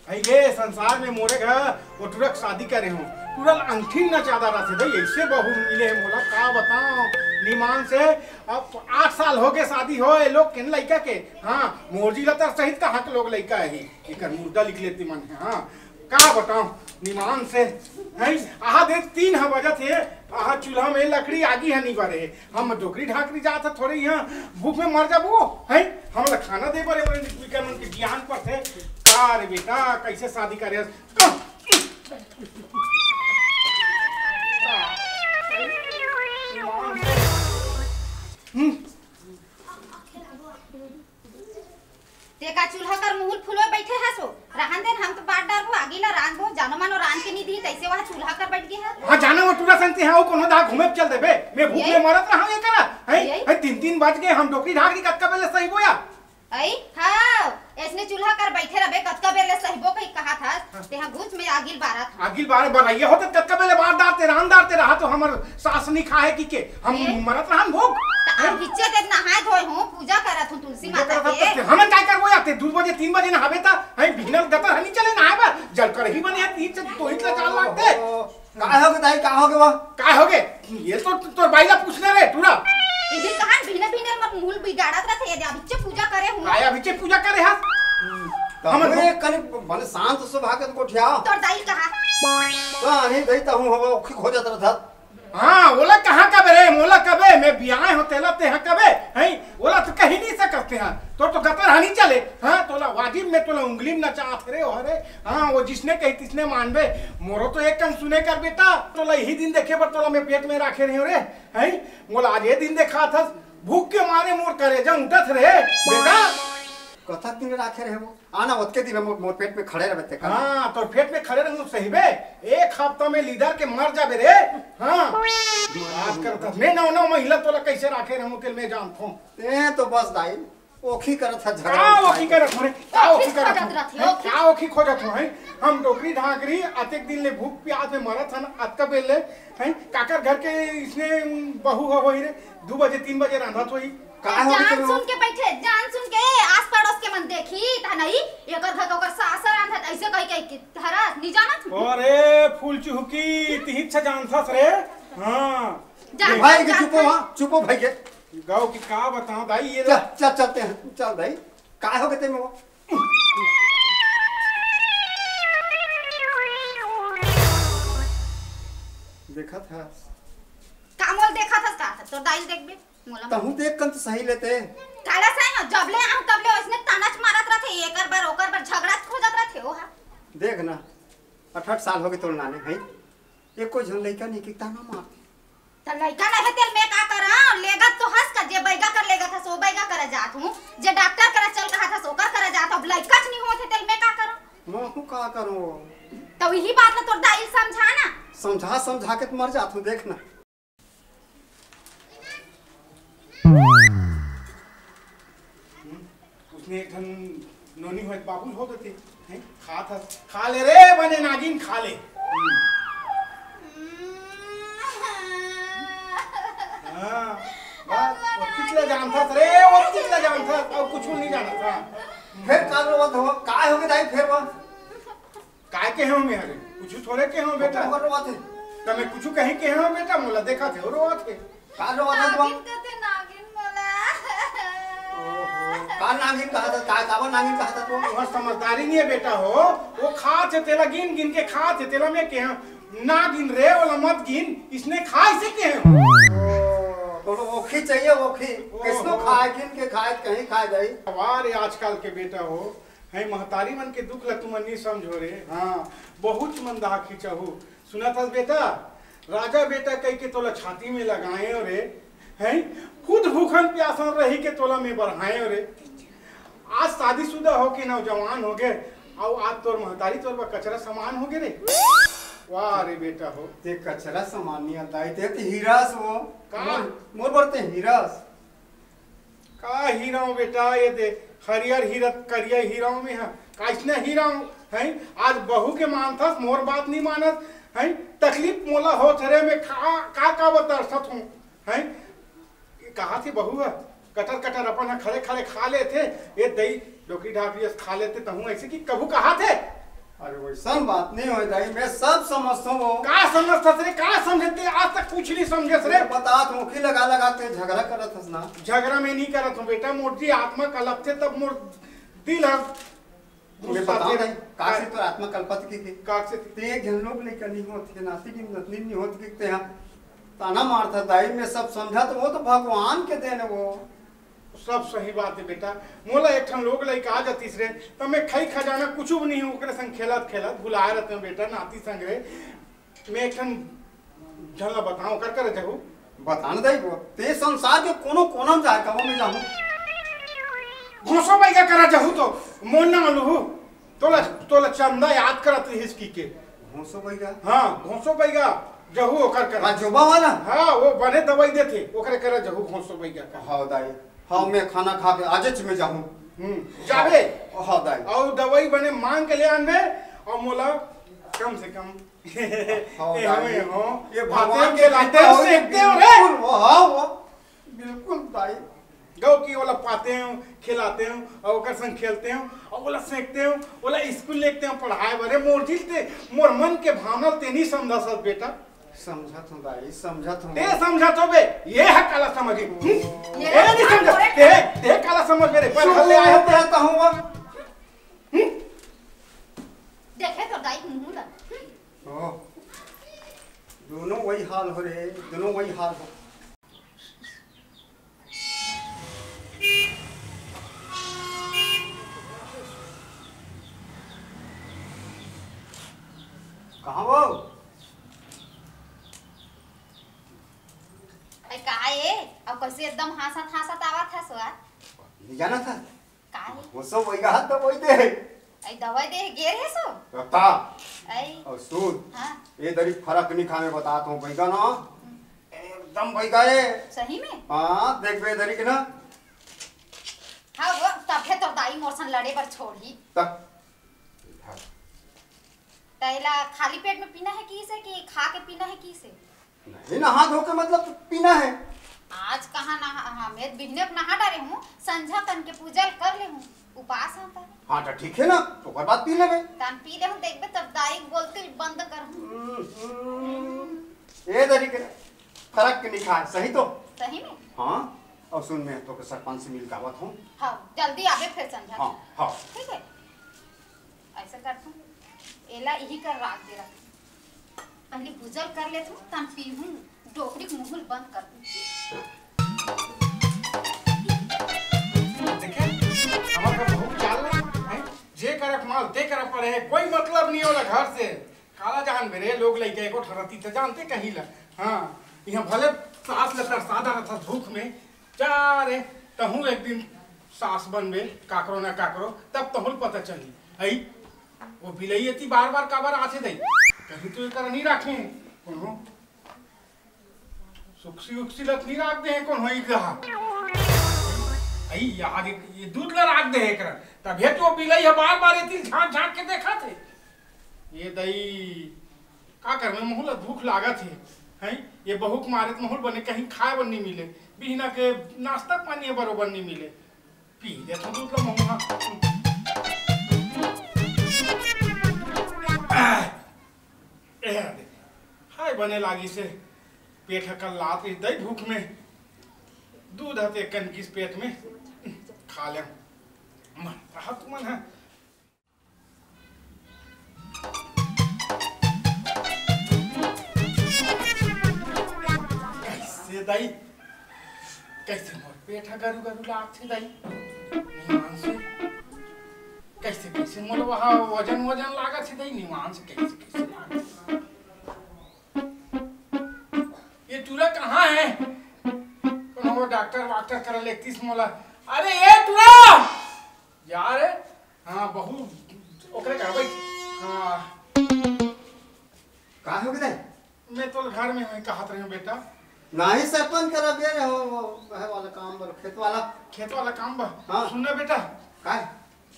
ये संसार में मोरे घर वो तुरक शादी करे हो तुरल अंठी न चादा रहे दे ऐसे बहू मिले है मोला का बताओ निमान से अब 8 साल हो गए शादी हो ये लोग किन लड़का के हाँ मोरजी लता सहित का हक लोग लड़का है एक मुर्दा लिख लेती मन है हाँ का बताओ निमान से है आहा दे 3 बजत है आहा चूल्हा में लकड़ी आगी है नहीं बरे हम डोकरी ढाकरी जात थोड़े यहाँ भूख में मर जाबो है हम खाना दे बरे मन के ज्ञान पर थे का रे बेटा कैसे शादी करे तेका चूल्हा कर मुहुल फुलवे बैठे है सो रहन देन हम तो बाट डालबो आगीला रांध दो जानो मानो रांध के नहीं दी तैसे वहां चूल्हा कर बैठ गया है हां जानो वो टूरा संगते है वो कोनो दा घूमे चल देबे मैं भूख में मरत रहा ये करा है 3 बज गए हम डोकरी ढाक दी कतका बेले सही बोया आई हां ऐसने चूल्हा कर बैठे रबे कतका बेले सही बो कहीं कहा था तेहा गुज में आगिल बारा था आगिल बारे बनाइए होते कतका बेले बार डालते रानदारते रहा तो हमर सास नहीं खाए की के हम मरत रहन भूख हम हिच्चे ते नहाए धोए हूं पूजा करत हूं तुलसी माता के हमन काय करबो आते 2 बजे 3 बजे नहाबे ता है बिगनल गतर हनी चले नहाबा जल कर ही बने है 3 से तो ही चाल लागते काय होगे दाई का होगे वो काय होगे ये तो तोर बाईला पूछने रे तुरा इधर कहां बिना बिना मत मुहुल बिगाड़त रहते यदि अभिचे पूजा करे हूं काय अभिचे पूजा करे हा हम कल भले शांत स्वभाव के को ठिया तोर दाई कहा तो नहीं देता हूं हो खो जाता था हां ओला कहां का बे मोला कबे मैं बियाह होते लते हैं कबे है ओला तो कहीं नहीं सकते हैं तो गतर हनी चले हां तोला वाजिब में तोला उंगली में नचात रे अरे हां वो जिसने कही तिसने मानबे मोरो तो एक कम सुने कर बेटा तोला यही दिन देखे पर तोला मैं पेट में रखे रहे रे है मोला आज ये दिन देखा था भूख के मारे मोर करे जा उठत रे बेटा कथा दिन राखे रहे वो आना ओतके दिन मोर पेट में खड़े रहते का हां तो पेट में खड़े रहू सही बे एक हफ्ता में लीडर के मर जाबे रे हां बात करता मैं नौ महिला तोला कैसे राखे रहू तेल में जानत हूं ए तो बस दाई ओखी करत था झगड़ा का ओखी करत रे का ओखी करत का ओखी खोजत हो है हम डोकरी ढाकरी अतेक दिन ले भूख प्यास में मरत हन अतका बेले है काकर घर के इसने बहू हो होई रे 2 बजे 3 बजे रांधत होई जान सुन के बैठे जान सुन के आस पड़ोस के मन देखी ता नहीं एकर घर ओकर सास रांधत ऐसे कहि के धरा नहीं जानत अरे फूल चुहकी तिहित छ जानथस रे हां भाई के चुपो भाई के गाओ की का बताऊं दाई ये चलते हैं चल भाई का हो गते में वो देखा था कामोल देखा था का तो दाई देखबे मोला तहु देख कन तो सही लेते काला सही जबले हम तबले उसने तनच मारत रहथे एकर बार ओकर बार झगड़ा खोजत रहथे ओहा देख ना 68 साल हो गए तोर नाने भाई एको झन लइका नहीं कि ताना मार त लइका नहीं तेल में का करा लेगा तो हंस का जे बैगा कर लेगा था सो बैगा कर जात हूं जे डॉक्टर कर चल कहा था सो कर जात अब लइका नहीं होत तेल में का करो मैं का करूं तो यही बात ना तोर दाई समझा ना समझा के मर जात हूं देख ना उसने एक धन नोनी होत बाबू हो गते हैं खा ले रे बने नागिन खा ले हां वो कितला जानता रे वो कितला जानता और कुछ नहीं जानता था फिर काल रोवत हो काय हो गए दाई फिर वो काय के हो मेरे कुछ थोड़े के हो बेटा रोवत है तमे कुछ कहीं के हो बेटा मोला देखा थे रोवत है का रोवत है तुम नागिन मोला का नागिन कहा था का कावा नागिन कहा था तुम और समझदारी नहीं है बेटा हो वो खा थे तेला गिन गिन के खा थे तेला में के ना गिन रे वाला मत गिन इसने खा इसे के तो ओखी चाहिए ओखी किसनो खाए गिन के खाए कहीं खाए गई वारे आजकल के बेटा हो है महतारी मन के दुख ल तुम नहीं समझो रे हां बहुत मन दा खिंचहु सुना था बेटा राजा बेटा कह के तोला छाती में लगाए रे हैं खुद भूखन प्यासन रही के तोला में बढ़ाए रे आज शादीशुदा हो के नौजवान हो गए और आज तोर महतारी तोर पर कचरा सामान हो गए रे वाह रे बेटा हो ते कचरा सामान नहीं आता है ते हीरास वो का मोर बरते हीरास का हीरा बेटा ये दे हरियर हीरा करिया हीरा में है कैसने हीरा है आज बहू के मानथस मोर बात नहीं मानस है तकलीफ मोला हो थरे में का बतरसत हूं है कहा थी बहू है कटर कटर अपन खड़े खड़े खा ले थे ये दही डोकरी ढाकरी खा लेते तहु ऐसे कि कबू कहा थे अरे वैसन बात नहीं हो दाई, मैं सब समझता हूँ। का समझत रे, का समझते? आज तक कुछ नहीं समझत रे। बता तू की लगा लगा के झगड़ा करत हस ना। झगड़ा में नहीं करत हूँ बेटा, मोटी आत्मा कलप थे तब मोर दिल है। मैं बताऊं नहीं का से तो आत्मा कल्पत की का से ते घन लोग नहीं करनी होती नाती की नतनी नहीं होती के यहाँ ताना मारता दाई। मैं सब समझा तो वो तो भगवान के देने वो सब सही बात है बेटा। मोला एक ठन लोग लइका आ जातीस रे तब मैं खई खजाना कुछ भी नहीं ओकरे संग खेलत खेलत भुला रहते बेटा नाती संग रे। मैं एक ठन झला बताऊं कर कर जहू बताना दाई वो ते संसार के कोनो कोना में जाए कहो मैं जाऊं घोसो भाई का करा जहू तो मोन ना लहू तोला चंदा याद करत हिसकी के घोसो भाई का। हां घोसो भाई का जहू ओकर कर जोबा वाला। हां वो बने दवाई देथे ओकरे करे जहू घोसो भाई का। हां दाई हाँ मैं खाना खा के आजच में जाऊं। जावे हाँ दाई और दवाई बने मांग के ले आनबे और मोला कम से कम ये भगवान के लाते हो देखते हो रे। हाँ वो बिल्कुल दाई गौ की ओला पाते हो खिलाते हो और ओकर संग खेलते हो और ओला सेकते हो ओला स्कूल लेते हो पढ़ाए बरे मोर दिल ते मोर मन के भावना ते नहीं समझा सब बेटा। समझत हूँ दाई समझत हूँ। ते समझत होबे ये है काला समझ ये नहीं समझ ते काला समझ मेरे पर हल्ले आए रहता हूँ। देखे तो दाई मुंह ला दोनों वही हाल हो रहे दोनों वही हाल हो। कहाँ वो कहा ये अब कैसे एकदम हंसत हंसत आवत है स्वाद नहीं जाना था काहे वो सब वही हाथ तो वही दे आई दवाई दे गेर है सो रखता आई और सुन हां ये दरी फर्क नहीं खाने बताता हूँ भैया ना एकदम भैया ये सही में हाँ देख बे दरी के ना हां वो तबे तो दाई मोरसन लड़े पर छोड़ी तक तैला खाली पेट में पीना है की से कि खा के पीना है की से नहीं नहा धो के मतलब पीना है। आज कहाँ नहा हाँ मैं बिहने नहा डाले हूँ संझा तन के पूजा कर ले हूँ उपास होता है। हाँ तो ठीक है ना तो कर बात पी लेबे तन पी ले हूँ देखबे तब दाई बोलते बंद कर ये दरी के फर्क के नहीं खाए सही तो सही में हाँ। और सुन मैं तो के सरपंच से मिल गावत हूँ। हाँ जल्दी आवे फिर संझा हाँ हाँ ठीक है ऐसा करता हूँ एला यही कर राख दे रहा पहले भूजल कर लेता हूँ तन पी हूँ डोकरी के मुंह बंद कर दूँ। देखे हमार का भूख चाल है जे करक माल ते करक पड़े है कोई मतलब नहीं होला घर से काला जान बेरे लोग लइके एको ठरती त जानते कहीं ला। हां यहां भले सास ले सादा रहता धूख में जा रे तहू एक दिन सास बनबे काकरो ना काकरो तब तहुल पता चली आई वो बिलैयती बार-बार काबर आथे दई कहीं तो कर नहीं रखे कोनो सुक्सी उक्सी लत नहीं रख दे है कौन होई कहा आई यार ये दूध ला रख दे है कर तब हे तो बिलाई है बार-बार इतनी झांक-झांक के देखा थे ये दई का कर में मुहला भूख लागत है ये बहुक मारे मुहल बने कहीं खाए बन नहीं मिले बिना के नाश्ता पानी बरोबर नहीं मिले पी दे तो दूध ला मुहा हाय बने लागी से पेट हकल लात दई भूख में दूध हते कनकिस पेट में खा ले मन राहत मन है। कैसे दई कैसे मोर पेट गरु गरु लात थे दई निमान से कैसे कैसे मोर वहाँ वजन वजन लागत है दई निमान से कैसे कैसे लागत ये तुरा कहाँ है कौन वो डॉक्टर वाक्टर कर लेतीस मोला अरे ये तुरा यार हाँ बहू ओकरे कर भाई हाँ का हो गए मैं तो घर में हूँ कहत रही हूँ बेटा नहीं सरपंच करा बे हो है वाला काम बर खेत वाला काम बा हाँ। सुनना बेटा का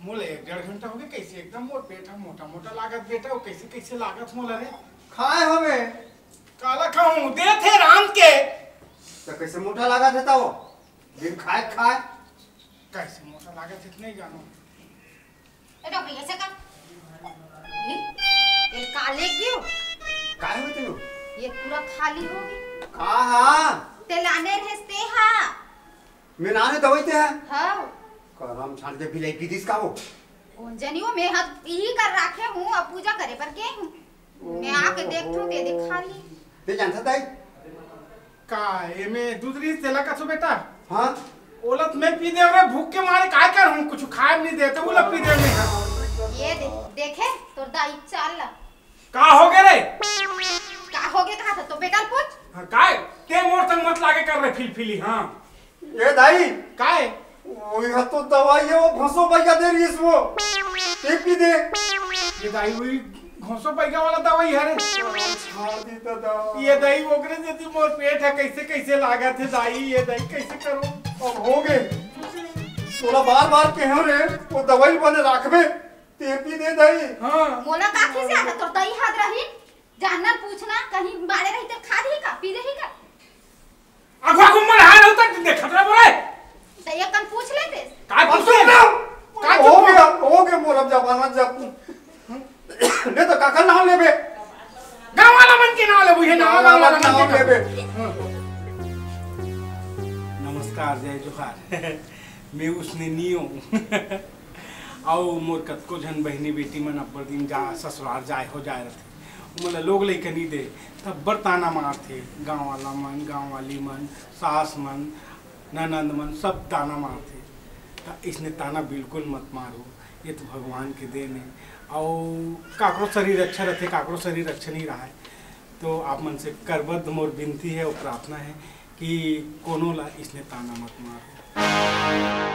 मोले 1.5 घंटा हो गया कैसे एकदम मोर पेट मोटा मोटा लागत बेटा वो कैसे कैसे लागत मोला रे खाए होवे काला खाऊं दे थे राम के तो कैसे मोटा लगा देता वो दिन खाए खाए कैसे मोटा लागत इतने जानो ए डॉक्टर ऐसे कर ये काले क्यों काय होते नो ये पूरा खाली होगी का हा ते लाने रहते हा मैं नाने दवाईते हैं हाँ करम छान के बिलाई पीदिस का वो जनी वो मैं हद यही कर रखे हूँ अब पूजा करे पर के हूँ मैं आके देखूं ते दिखा ली ते जानता दाई का एमे दूसरी तेला का सो बेटा हाँ ओलत में पी दे रे भूख के मारे काय कर हूं कुछ खाए नहीं देते वो लग पी दे में ये देखे तोर दाई चाल ला का हो गए रे का हो गया कहा था तो बेटा पूछ हां काय के मोर संग मत लागे कर रहे फिलफिली हां ये दाई काय वही है तो दवाई है वो घसो पैसा दे रही है इसको ते पी दे ये दाई हुई घोसो पैगा वाला दवाई है रे छाड़ दी तो दवा ये दाई ओकरे जति मोर पेट है कैसे कैसे लागत है दाई ये दाई कैसे करो अब हो गए तोला बार के हो रे वो दवाई बने रखबे ते पी दे दाई हां मोला काठी से आता तोर दाई हाथ रही जानना पूछना कहीं बाड़े रही तो खा दी का पी रही का अगवा गुम्मन हाल होता देखत रे बोले तो ये कन पूछ लेते का अब पूछ सुन ले ना हो गया मोर अब जबाना जब ले तो काकल नाम लेबे गांव वाला मन के नाम ले बुझे ना गांव वाला मन के लेबे नमस्कार जय जोहार मैं उसने नियो आओ मोर कतको जन बहनी बेटी मन अब्बर दिन जा ससुराल जाए हो जाए रथे मोला लोग लेके नहीं दे तब बर ताना मारथे गांव वाला मन गांव वाली मन सास मन ननंद मन सब ताना मारथे तो इसने ताना बिल्कुल मत मारो ये तो भगवान के देन है और काकरो शरीर अच्छा रहते काकरो शरीर अच्छा नहीं रहा है तो आप मन से करबद्ध मोर विनती है और प्रार्थना है कि कोनो ला इसने ताना मत मारो।